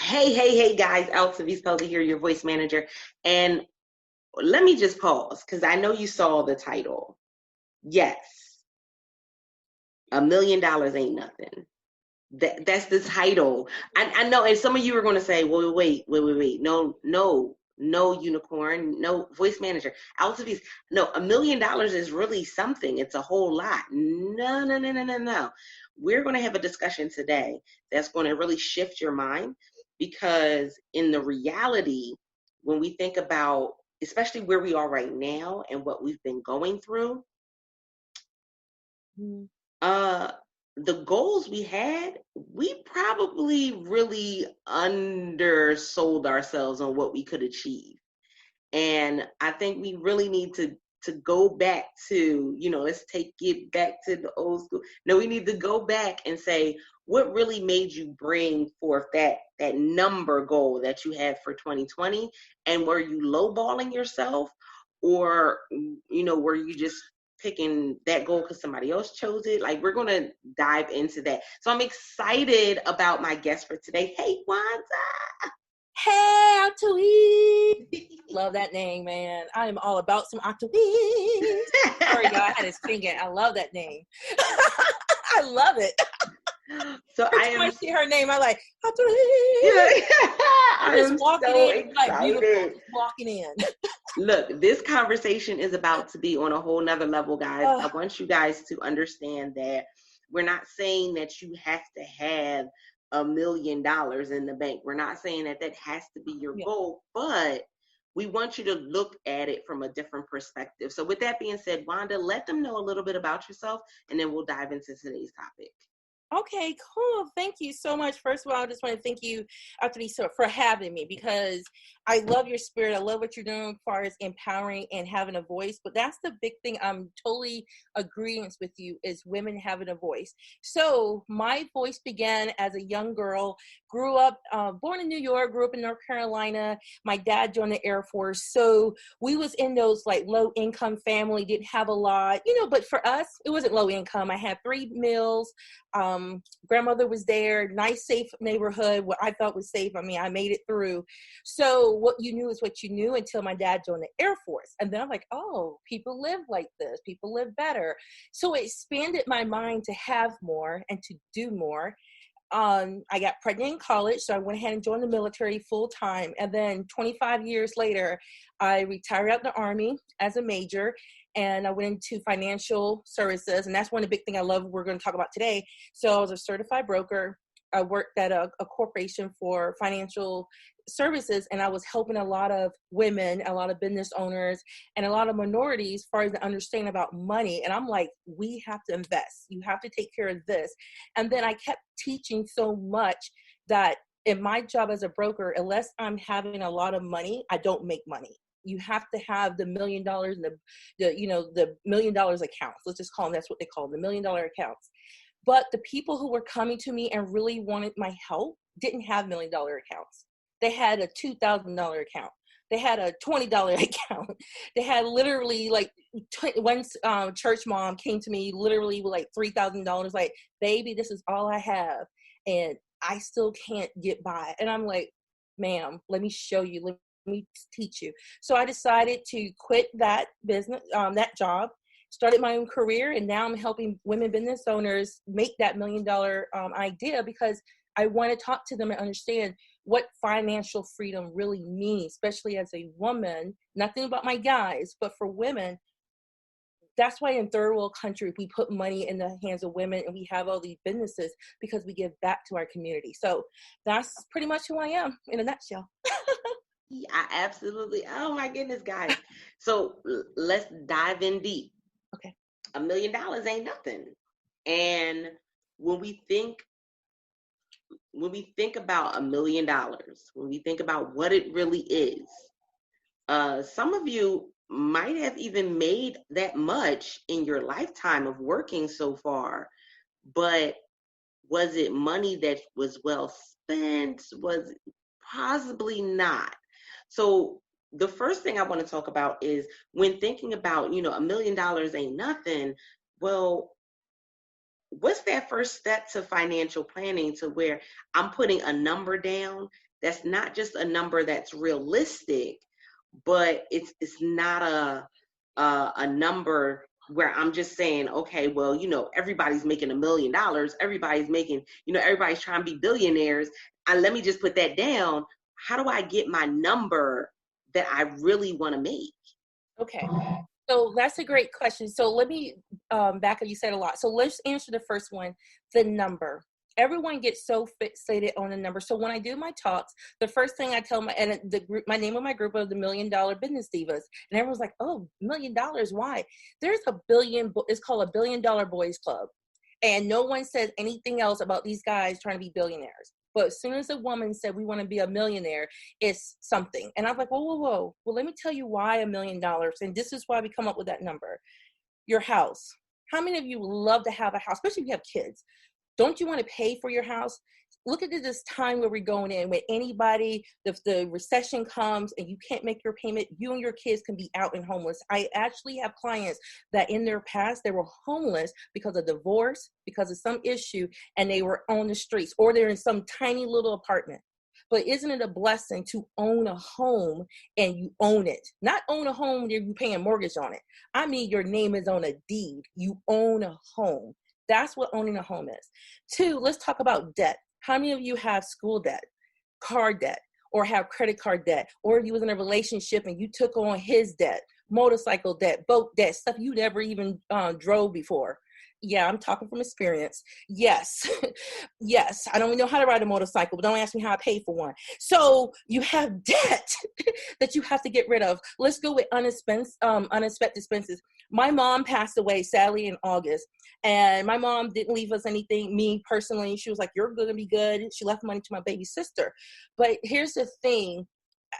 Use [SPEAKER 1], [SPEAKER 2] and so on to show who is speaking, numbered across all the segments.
[SPEAKER 1] Hey, guys, Altavis Pelda here, your voice manager. And let me just pause because I know you saw the title. Yes, $1 million ain't nothing. That's the title. I know, and some of you are going to say, well, wait. No, unicorn, no voice manager. Altavis, no, $1 million is really something. It's a whole lot. No. We're going to have a discussion today that's going to really shift your mind because in the reality, when we think about, especially where we are right now and what we've been going through, uh, the goals we had, we probably really undersold ourselves on what we could achieve. And I think we really need to go back to, let's take it back to the old school. No, we need to go back and say, what really made you bring forth that number goal that you had for 2020? And were you lowballing yourself, or, were you just picking that goal because somebody else chose it? Like, we're going to dive into that. So I'm excited about my guest for today. Hey, Wanda.
[SPEAKER 2] Hey, Octavie. Love that name, man. I am all about some Octavie. Sorry, y'all, I had to sing it. I love that name. I love it.
[SPEAKER 1] So
[SPEAKER 2] Every time I see her name, I like Octavie. Yeah. I'm just walking so in, like beautiful, just walking in.
[SPEAKER 1] Look, this conversation is about to be on a whole nother level, guys. I want you guys to understand that we're not saying that you have to have $1 million in the bank. We're not saying that has to be your goal, but we want you to look at it from a different perspective. So with that being said, Wanda, let them know a little bit about yourself, and then we'll dive into today's topic.
[SPEAKER 2] Okay, cool. Thank you so much. First of all, I just want to thank you, Anthony, for having me, because I love your spirit. I love what you're doing as far as empowering and having a voice. But that's the big thing I'm totally agreeing with you, is women having a voice. So my voice began as a young girl, grew up, born in New York, grew up in North Carolina. My dad joined the Air Force. So we was in those like low income family, didn't have a lot, but for us, it wasn't low income. I had 3 meals. Grandmother was there, nice, safe neighborhood, what I thought was safe. I mean, I made it through. So what you knew is what you knew until my dad joined the Air Force. And then I'm like, oh, people live like this. People live better. So it expanded my mind to have more and to do more. I got pregnant in college, so I went ahead and joined the military full time. And then 25 years later, I retired out the Army as a major, and I went into financial services. And that's one of the big things I love we're going to talk about today. So I was a certified broker. I worked at a corporation for financial services, and I was helping a lot of women, a lot of business owners, and a lot of minorities as far as the understanding about money. And I'm like, we have to invest. You have to take care of this. And then I kept teaching so much that in my job as a broker, unless I'm having a lot of money, I don't make money. You have to have the $1 million and the $1 million accounts. Let's just call them, that's what they call them, the $1 million accounts. But the people who were coming to me and really wanted my help didn't have $1 million accounts. They had a $2,000 account. They had a $20 account. They had literally like one church mom came to me literally with like $3,000, like, baby, this is all I have. And I still can't get by. And I'm like, ma'am, let me show you. Let me teach you. So I decided to quit that business, that job, started my own career, and now I'm helping women business owners make that $1 million idea, because I want to talk to them and understand what financial freedom really means, especially as a woman. Nothing about my guys, but for women, that's why in third world countries, we put money in the hands of women and we have all these businesses, because we give back to our community. So that's pretty much who I am in a nutshell.
[SPEAKER 1] Yeah, absolutely. Oh my goodness, guys. So let's dive in deep.
[SPEAKER 2] Okay.
[SPEAKER 1] $1 million ain't nothing. And when we think about $1 million, when we think about what it really is, some of you might have even made that much in your lifetime of working so far, but was it money that was well spent? Was it possibly not? So the first thing I want to talk about is, when thinking about, $1 million ain't nothing. Well, what's that first step to financial planning, to where I'm putting a number down that's not just a number that's realistic, but it's not a number where I'm just saying, okay, well, everybody's making $1 million, everybody's making, everybody's trying to be billionaires. Let me just put that down. How do I get my number that I really want to make?
[SPEAKER 2] Okay. So that's a great question. So let me back up. You said a lot. So let's answer the first one, the number. Everyone gets so fixated on the number. So when I do my talks, the first thing I tell the group, my name of my group of the $1 Million Business Divas, and everyone's like, "Oh, $1 million? Why?" There's a billion. It's called a $1 Billion Boys Club, and no one says anything else about these guys trying to be billionaires. But as soon as a woman said, we want to be a millionaire, it's something. And I'm like, whoa, whoa, whoa. Well, let me tell you why $1 million. And this is why we come up with that number. Your house. How many of you love to have a house, especially if you have kids? Don't you want to pay for your house? Look at this time where we're going in. When anybody, if the recession comes and you can't make your payment, you and your kids can be out and homeless. I actually have clients that in their past, they were homeless because of divorce, because of some issue, and they were on the streets, or they're in some tiny little apartment. But isn't it a blessing to own a home and you own it? Not own a home where you're paying a mortgage on it. I mean, your name is on a deed. You own a home. That's what owning a home is. 2, let's talk about debt. How many of you have school debt, car debt, or have credit card debt? Or you was in a relationship and you took on his debt, motorcycle debt, boat debt, stuff you never even drove before. Yeah, I'm talking from experience. Yes. Yes. I don't know how to ride a motorcycle, but don't ask me how I paid for one. So you have debt that you have to get rid of. Let's go with unexpected expenses. My mom passed away, sadly, in August. And my mom didn't leave us anything, me personally. She was like, you're going to be good. She left money to my baby sister. But here's the thing.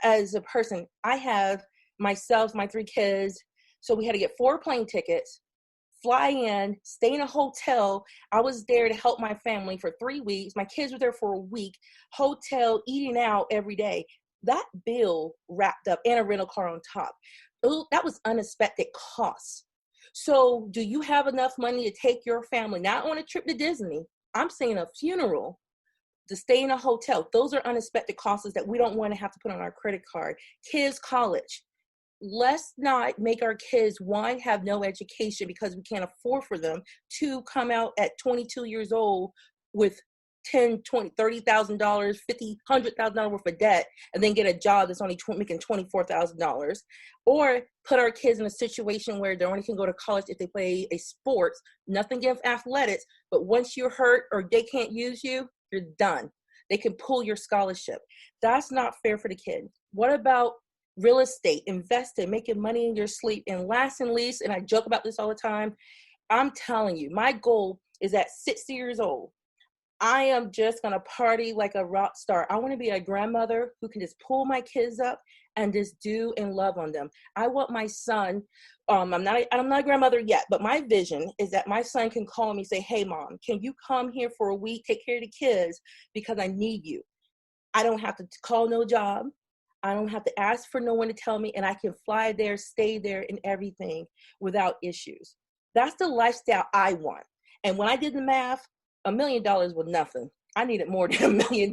[SPEAKER 2] As a person, I have myself, my 3 kids. So we had to get 4 plane tickets, fly in, stay in a hotel. I was there to help my family for 3 weeks. My kids were there for a week, hotel, eating out every day. That bill wrapped up, and a rental car on top. Ooh, that was unexpected costs. So do you have enough money to take your family, not on a trip to Disney, I'm saying a funeral, to stay in a hotel? Those are unexpected costs that we don't want to have to put on our credit card. Kids' college. Let's not make our kids, 1, have no education because we can't afford for them, 2, come out at 22 years old with $10, $20, $30,000, $50,000, $100,000 worth of debt, and then get a job that's only making $24,000, or put our kids in a situation where they only can go to college if they play a sports. Nothing against athletics, but once you're hurt or they can't use you, you're done. They can pull your scholarship. That's not fair for the kid. What about real estate, investing, making money in your sleep? And last and least, and I joke about this all the time, I'm telling you, my goal is at 60 years old, I am just going to party like a rock star. I want to be a grandmother who can just pull my kids up and just do and love on them. I want my son, I'm not a grandmother yet, but my vision is that my son can call me and say, hey, Mom, can you come here for a week, take care of the kids because I need you. I don't have to call no job. I don't have to ask for no one to tell me, and I can fly there, stay there, and everything without issues. That's the lifestyle I want. And when I did the math, $1 million was nothing. I needed more than $1 million.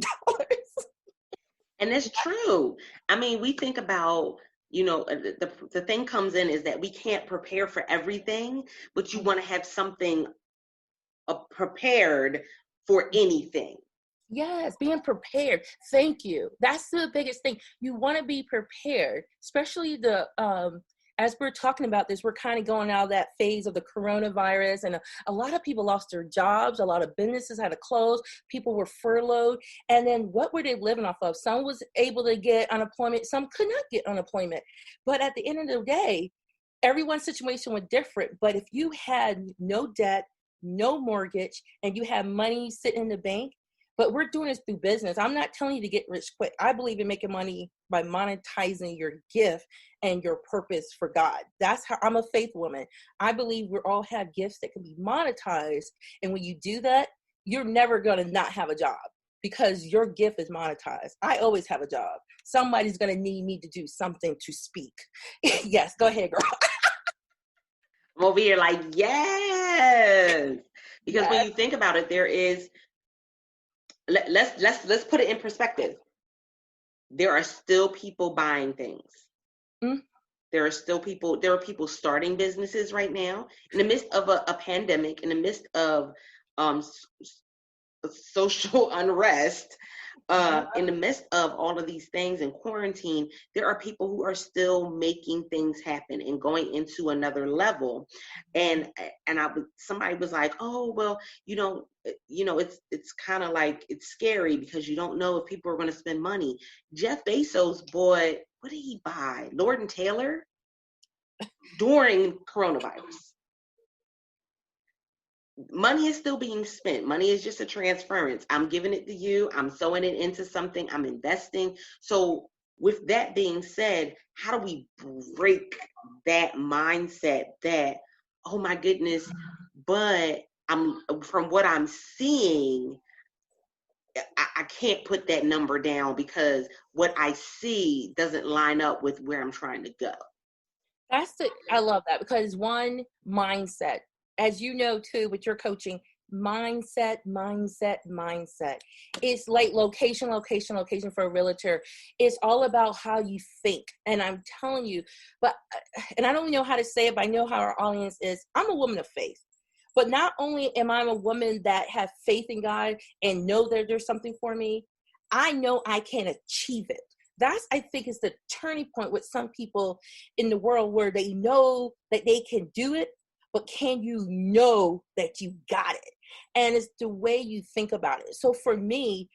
[SPEAKER 1] And it's true. I mean, we think about, the thing comes in is that we can't prepare for everything, but you want to have something prepared for anything.
[SPEAKER 2] Yes, being prepared. Thank you. That's the biggest thing. You want to be prepared, especially as we're talking about this, we're kind of going out of that phase of the coronavirus, and a lot of people lost their jobs. A lot of businesses had to close. People were furloughed. And then what were they living off of? Some was able to get unemployment. Some could not get unemployment. But at the end of the day, everyone's situation was different. But if you had no debt, no mortgage, and you had money sitting in the bank, but we're doing this through business. I'm not telling you to get rich quick. I believe in making money by monetizing your gift and your purpose for God. That's how I'm a faith woman. I believe we all have gifts that can be monetized. And when you do that, you're never going to not have a job because your gift is monetized. I always have a job. Somebody's going to need me to do something to speak. Yes, go ahead, girl.
[SPEAKER 1] I'm over here like, yes. Because when you think about it, there is, let's put it in perspective. There are still people buying things. Mm-hmm. There are people starting businesses right now in the midst of a pandemic, in the midst of social unrest, in the midst of all of these things in quarantine. There are people who are still making things happen and going into another level. And somebody was like, oh, well, it's kind of like, it's scary because you don't know if people are going to spend money. Jeff Bezos bought, what did he buy? Lord & Taylor during coronavirus. Money is still being spent. Money is just a transference. I'm giving it to you. I'm sewing it into something. I'm investing. So with that being said, how do we break that mindset that, oh my goodness, but from what I'm seeing, I can't put that number down because what I see doesn't line up with where I'm trying to go.
[SPEAKER 2] I love that, because one, mindset, as you know too, with your coaching, mindset. It's like location for a realtor. It's all about how you think. And I'm telling you, and I don't know how to say it, but I know how our audience is. I'm a woman of faith. But not only am I a woman that have faith in God and know that there's something for me, I know I can achieve it. That's, I think, is the turning point with some people in the world, where they know that they can do it, but can you know that you got it? And it's the way you think about it. So for me,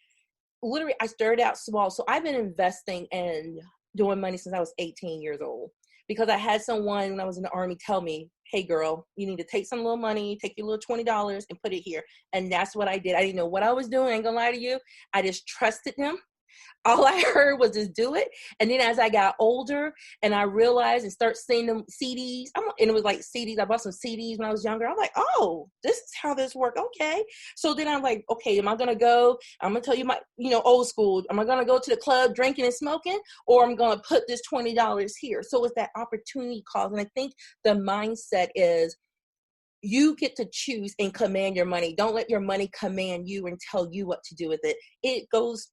[SPEAKER 2] literally, I started out small. So I've been investing and doing money since I was 18 years old, because I had someone when I was in the Army tell me, hey girl, you need to take some little money, take your little $20 and put it here. And that's what I did. I didn't know what I was doing. I ain't gonna lie to you. I just trusted them. All I heard was just do it. And then as I got older and I realized and start seeing them CDs, and it was like CDs. I bought some CDs when I was younger. I'm like, oh, this is how this works. Okay. So then I'm like, okay, am I going to go? I'm going to tell you my, old school. Am I going to go to the club drinking and smoking, or I'm going to put this $20 here? So it's that opportunity cost. And I think the mindset is, you get to choose and command your money. Don't let your money command you and tell you what to do with it. It goes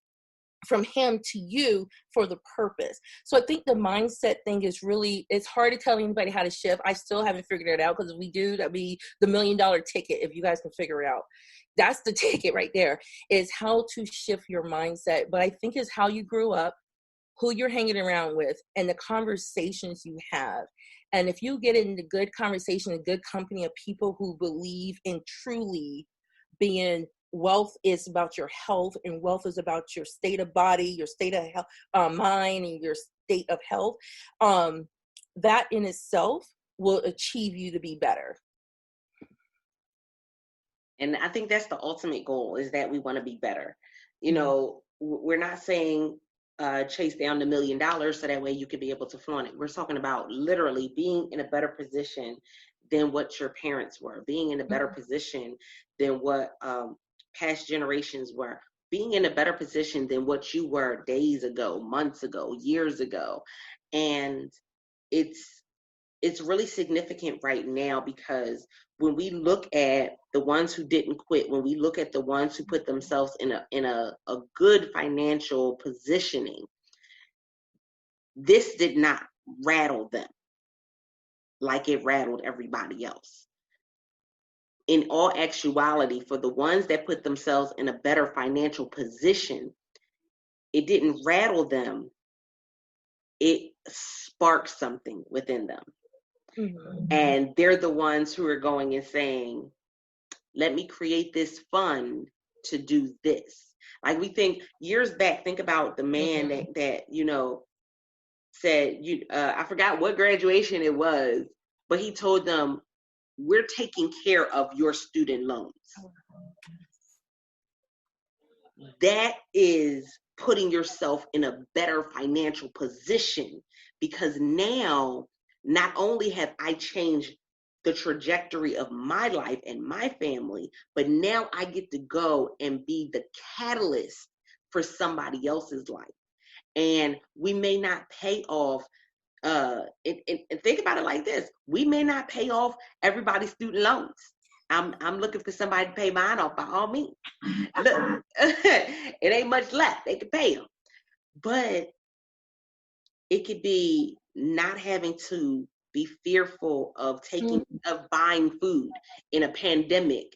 [SPEAKER 2] from him to you for the purpose. So I think the mindset thing is really, it's hard to tell anybody how to shift. I still haven't figured it out, because if we do, that'd be the $1 million ticket. If you guys can figure it out, that's the ticket right there, is how to shift your mindset. But I think it's how you grew up, who you're hanging around with, and the conversations you have. And if you get into good conversation, a good company of people who believe in truly being, wealth is about your health, and wealth is about your state of body, your state of health, mind, and your state of health. That in itself will achieve you to be better.
[SPEAKER 1] And I think that's the ultimate goal, is that we want to be better. We're not saying chase down the $1 million so that way you could be able to flaunt it. We're talking about literally being in a better position than what your parents were, being in a better position than what past generations were, being in a better position than what you were days ago, months ago, years ago. And it's really significant right now, because when we look at the ones who didn't quit, when we look at the ones who put themselves in a good financial positioning, this did not rattle them like it rattled everybody else. In all actuality, for the ones that put themselves in a better financial position, it didn't rattle them. It sparked something within them. Mm-hmm. And they're the ones who are going and saying, let me create this fund to do this. Like, we think years back, think about the man that said, I forgot what graduation it was, but he told them, we're taking care of your student loans. That is putting yourself in a better financial position, because now not only have I changed the trajectory of my life and my family, but now I get to go and be the catalyst for somebody else's life. And we may not pay off, and think about it like this, we may not pay off everybody's student loans. I'm looking for somebody to pay mine off by all means. Look, it ain't much left. They can pay them. But it could be not having to be fearful of buying food in a pandemic,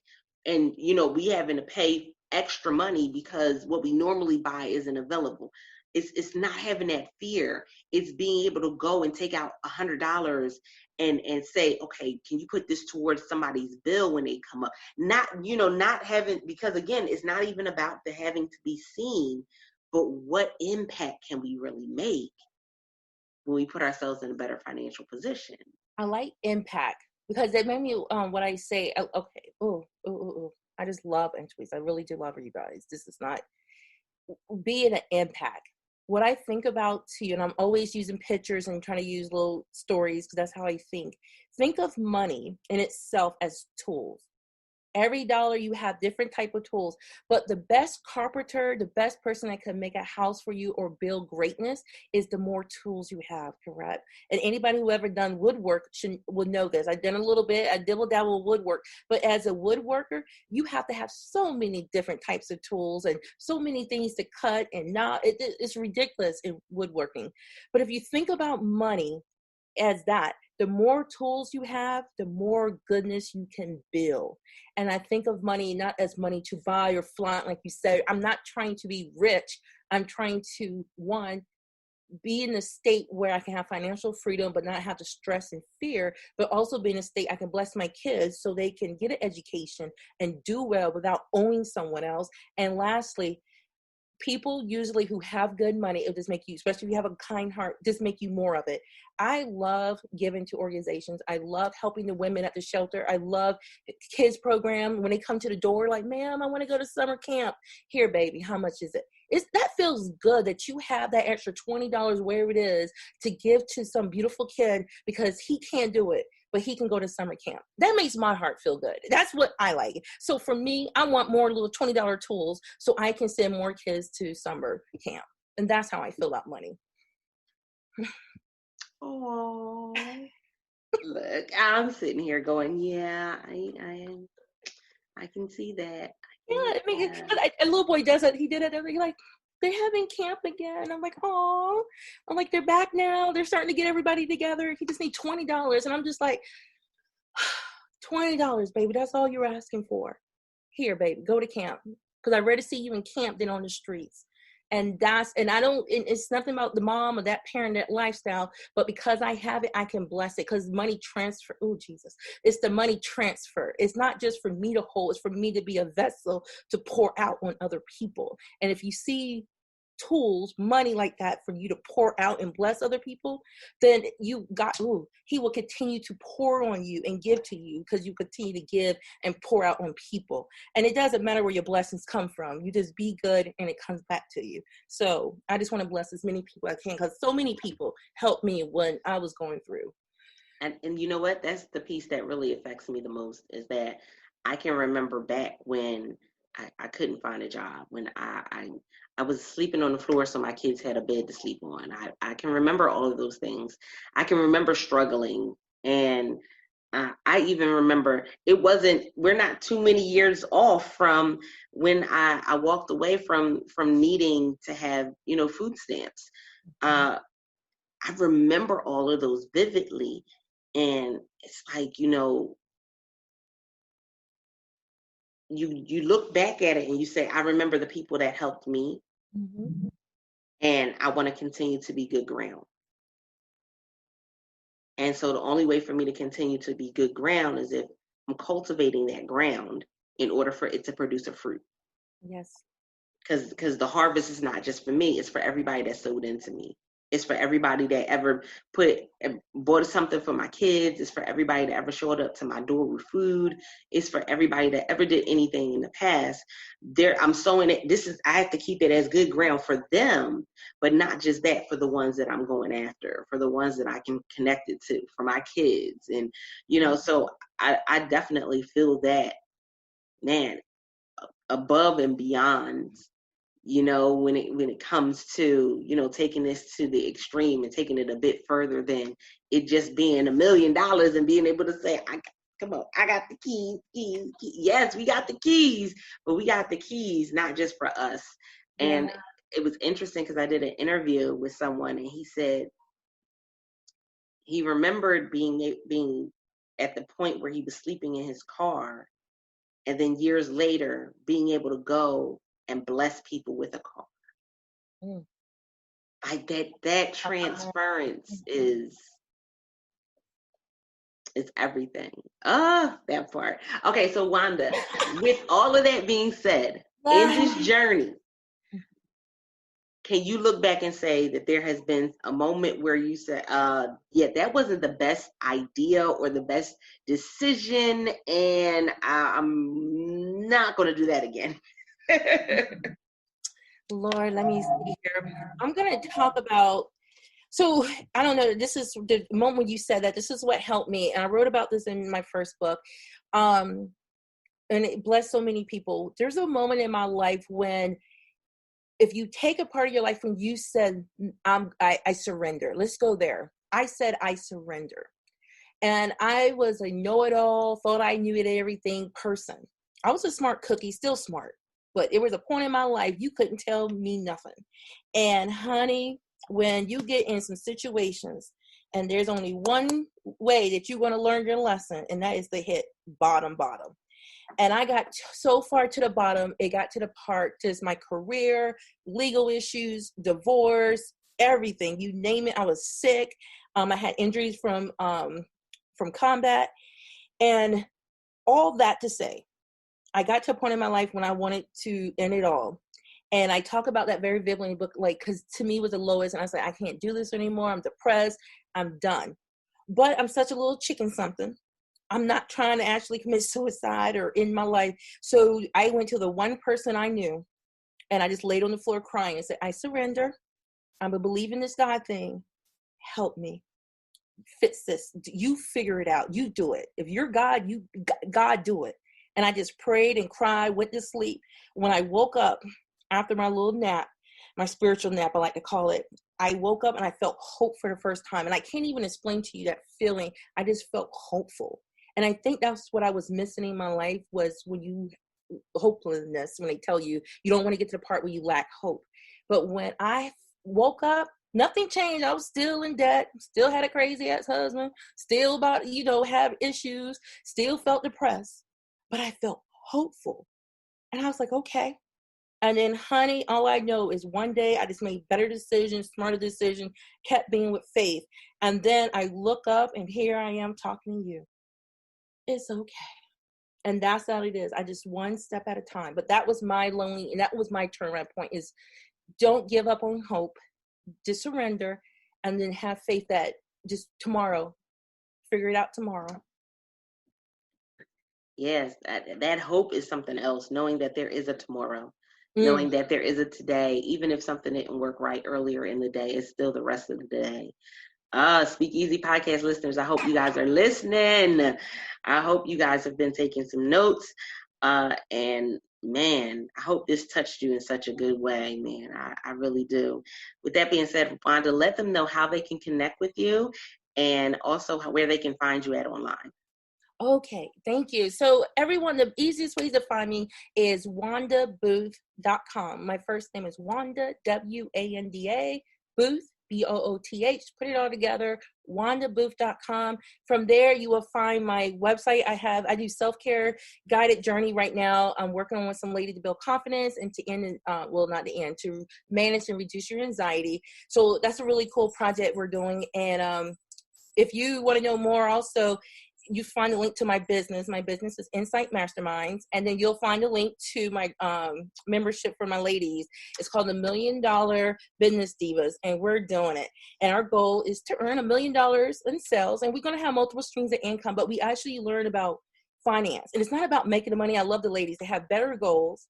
[SPEAKER 1] and we having to pay extra money because what we normally buy isn't available. It's not having that fear. It's being able to go and take out $100 and say, okay, can you put this towards somebody's bill when they come up? Not having, because again, it's not even about the having to be seen, but what impact can we really make when we put ourselves in a better financial position?
[SPEAKER 2] I like impact because it made me what I say. Okay. I just love intuition. I really do love her, you guys. This is not being an impact. What I think about to you, and I'm always using pictures and trying to use little stories because that's how I think. Think of money in itself as tools. Every dollar you have different type of tools, but the best carpenter, the best person that can make a house for you or build greatness is the more tools you have, correct? And anybody who ever done woodwork would know this. I've done a little bit, I dibble dabble with woodwork, but as a woodworker, you have to have so many different types of tools and so many things to cut and it's ridiculous in woodworking. But if you think about money as that, the more tools you have, the more goodness you can build. And I think of money not as money to buy or flaunt, like you said. I'm not trying to be rich. I'm trying to, one, be in a state where I can have financial freedom, but not have the stress and fear, but also be in a state I can bless my kids so they can get an education and do well without owing someone else. And lastly, people usually who have good money, it'll just make you, especially if you have a kind heart, just make you more of it. I love giving to organizations. I love helping the women at the shelter. I love kids program when they come to the door like, ma'am, I want to go to summer camp. Here, baby, how much is it? That feels good that you have that extra $20, wherever it is, to give to some beautiful kid because he can't do it, but he can go to summer camp. That makes my heart feel good. That's what I like. So for me, I want more little $20 tools so I can send more kids to summer camp. And that's how I feel about money.
[SPEAKER 1] Oh, look, I'm sitting here going, yeah, I can see that.
[SPEAKER 2] Yeah, I mean, a little boy does it. He did it. He's like, they're having camp again. I'm like, oh, I'm like, they're back now. They're starting to get everybody together. He just needs $20. And I'm just like, $20, baby. That's all you're asking for. Here, baby, go to camp. Because I'd rather see you in camp than on the streets. And it's nothing about the mom or that parent, that lifestyle, but because I have it, I can bless it. Because money transfer, oh Jesus, it's the money transfer. It's not just for me to hold, it's for me to be a vessel to pour out on other people. And if you see tools, money like that for you to pour out and bless other people, then he will continue to pour on you and give to you because you continue to give and pour out on people. And it doesn't matter where your blessings come from. You just be good and it comes back to you. So I just want to bless as many people as I can because so many people helped me when I was going through.
[SPEAKER 1] And you know what? That's the piece that really affects me the most, is that I can remember back when I couldn't find a job, when I was sleeping on the floor so my kids had a bed to sleep on. I can remember all of those things. I can remember struggling. And I even remember we're not too many years off from when I walked away from needing to have, food stamps. I remember all of those vividly. And it's like, you look back at it and you say, I remember the people that helped me,
[SPEAKER 2] Mm-hmm.
[SPEAKER 1] and I want to continue to be good ground. And so the only way for me to continue to be good ground is if I'm cultivating that ground in order for it to produce a fruit.
[SPEAKER 2] Yes.
[SPEAKER 1] Because the harvest is not just for me, it's for everybody that sowed into me. It's for everybody that ever bought something for my kids. It's for everybody that ever showed up to my door with food. It's for everybody that ever did anything in the past. I'm sowing it. I have to keep it as good ground for them, but not just that, for the ones that I'm going after, for the ones that I can connect it to, for my kids. And, so I definitely feel that, man, above and beyond, when it comes to, taking this to the extreme and taking it a bit further than it just being $1 million and being able to say, I Come on. I got the keys. Yes, we got the keys, but we got the keys not just for us. And
[SPEAKER 2] Yeah.
[SPEAKER 1] it was interesting because I did an interview with someone, and he said he remembered being at the point where he was sleeping in his car, and then years later being able to go and bless people with a car.
[SPEAKER 2] Mm.
[SPEAKER 1] Like that transference is everything. That part. Okay, so Wanda, with all of that being said, in this journey, can you look back and say that there has been a moment where you said, yeah, that wasn't the best idea or the best decision, and I'm not going to do that again?
[SPEAKER 2] Lord, let me see here. I'm going to talk about, so I don't know, this is the moment when you said that, this is what helped me. And I wrote about this in my first book. And it blessed so many people. There's a moment in my life when, if you take a part of your life when you said, I surrender. Let's go there. I said, I surrender. And I was a know-it-all, thought I knew it everything person. I was a smart cookie, still smart. But it was a point in my life you couldn't tell me nothing. And honey, when you get in some situations and there's only one way that you're going to learn your lesson, and that is to hit bottom. And I got so far to the bottom, it got to the part, just my career, legal issues, divorce, everything, you name it. I was sick. I had injuries from combat, and all that to say, I got to a point in my life when I wanted to end it all. And I talk about that very vividly in the book, like, because to me it was the lowest. And I said, I can't do this anymore. I'm depressed. I'm done. But I'm such a little chicken something. I'm not trying to actually commit suicide or end my life. So I went to the one person I knew, and I just laid on the floor crying and said, I surrender. I'm a believe in this God thing. Help me. Fix this. You figure it out. You do it. If you're God, God do it. And I just prayed and cried, went to sleep. When I woke up after my little nap, my spiritual nap, I like to call it, I woke up and I felt hope for the first time. And I can't even explain to you that feeling. I just felt hopeful. And I think that's what I was missing in my life, was when you, hopelessness, when they tell you, you don't want to get to the part where you lack hope. But when I woke up, nothing changed. I was still in debt, still had a crazy ass husband, still about, have issues, still felt depressed, but I felt hopeful. And I was like, okay. And then, honey, all I know is one day I just made better decisions, smarter decisions, kept being with faith. And then I look up and here I am talking to you. It's okay. And that's how it is. I just one step at a time. But that was my and that was my turnaround point, is don't give up on hope, just surrender, and then have faith that just tomorrow, figure it out tomorrow.
[SPEAKER 1] Yes, that hope is something else, knowing that there is a tomorrow, knowing that there is a today, even if something didn't work right earlier in the day, it's still the rest of the day. Speak Easy podcast listeners, I hope you guys are listening. I hope you guys have been taking some notes. And man, I hope this touched you in such a good way, man. I really do. With that being said, Wanda, let them know how they can connect with you, and also where they can find you at online.
[SPEAKER 2] Okay, thank you. So everyone, the easiest ways to find me is wandabooth.com. My first name is Wanda, Wanda, Booth, Booth. Put it all together, wandabooth.com. From there, you will find my website. I do self-care guided journey right now. I'm working on with some lady to build confidence and to end, not the end, to manage and reduce your anxiety. So that's a really cool project we're doing. And if you want to know more, also, you find a link to my business. My business is Insight Masterminds. And then you'll find a link to my membership for my ladies. It's called the $1 Million Business Divas, and we're doing it. And our goal is to earn $1 million in sales. And we're going to have multiple streams of income, but we actually learn about finance. And it's not about making the money. I love the ladies. They have better goals.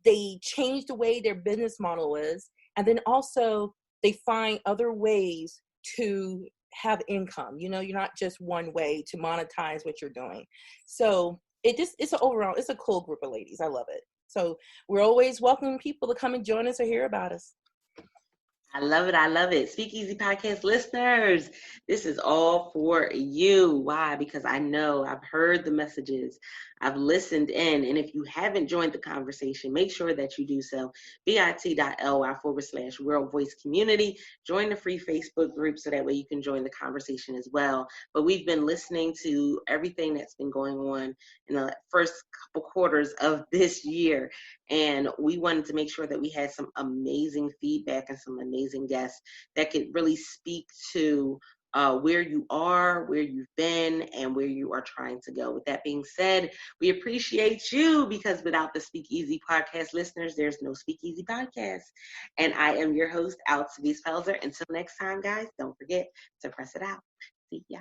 [SPEAKER 2] They change the way their business model is. And then also they find other ways to have income. You're not just one way to monetize what you're doing. So it's a cool group of ladies. I love it. So we're always welcoming people to come and join us or hear about us.
[SPEAKER 1] I love it. I love it. Speakeasy Podcast listeners, this is all for you. Why? Because I know I've heard the messages, I've listened in. And if you haven't joined the conversation, make sure that you do so. bit.ly/World Voice Community. Join the free Facebook group so that way you can join the conversation as well. But we've been listening to everything that's been going on in the first couple quarters of this year. And we wanted to make sure that we had some amazing feedback and some amazing guests that could really speak to where you are, where you've been, and where you are trying to go. With that being said, we appreciate you, because without the Speakeasy Podcast listeners, there's no Speakeasy Podcast. And I am your host, Alcides Pelzer. Until next time, guys, don't forget to press it out. See ya.